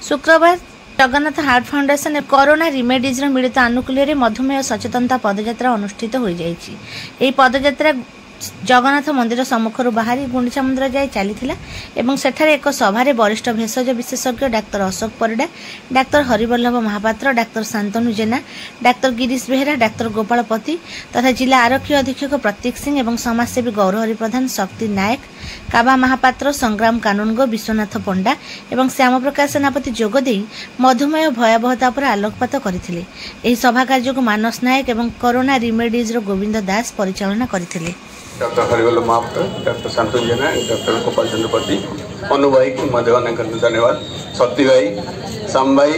शुक्रवार Jagannath heart foundation corona remedies मिलित आनुकूल्य मधुमेह सचेतनता पदयात्रा अनुष्ठित हो जाए। पदयात्रा जगन्नाथ मंदिर सम्मुखर बाहरी गुंडीचा मंदिर जाए चली सेठारे एक सभारे वरिष्ठ भेषज विशेषज्ञ doctor Ashok Parida, doctor Harivallabh Mahapatra, doctor Shantanu Jena, doctor Girish Behera, doctor Gopalpati तथा जिला आरक्षी अधीक्षक प्रतीक सिंह एवं समाजसेवी गौरहरि प्रधान, शक्ति नायक, काबा महापात्र, संग्राम कानूनगो, विश्वनाथ पंडा एवं श्याम प्रकाश सेनापति जोगदे मधुमेह भयावहता पर आलोकपात करथिले। एही सभा कार्य को मानस नायक एवं कोरोना रिमेडीज गोविंद दास परिचालना करथिले। डॉक्टर हरिवल्लभ महापात्र, डॉक्टर शांतनु जेना, डॉक्टर गोपाल चंद्रपति, अनु भाई मध्य अनेक धन्यवाद, शक्ति भाई, श्याम भाई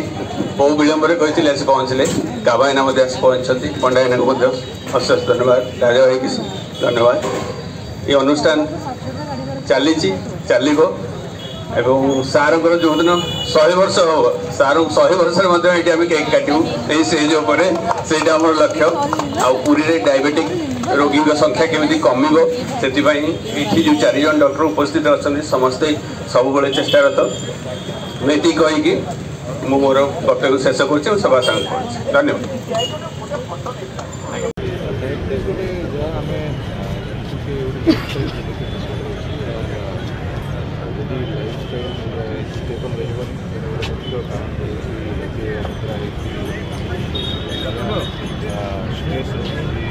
बहु विलंब कहते आस पहुँचले, काबायना आस पहुँचती, पंडायना को अशेष धन्यवाद, राजा भाई की धन्यवाद। ये अनुष्ठान चली चलो एवं सार जो दिन 100 वर्ष हम सार 100 वर्ष ये केक काटू ये स्टेज से लक्ष्य आरी डायबेटिक रोगी संख्या केमी कम से जो 4 जन डॉक्टर उपस्थित अच्छा समस्ते सब चेष्टारत मेटी कहीकि मोर वक्तव्य शेष कर सभा सांग धन्यवाद। स्ट्रेस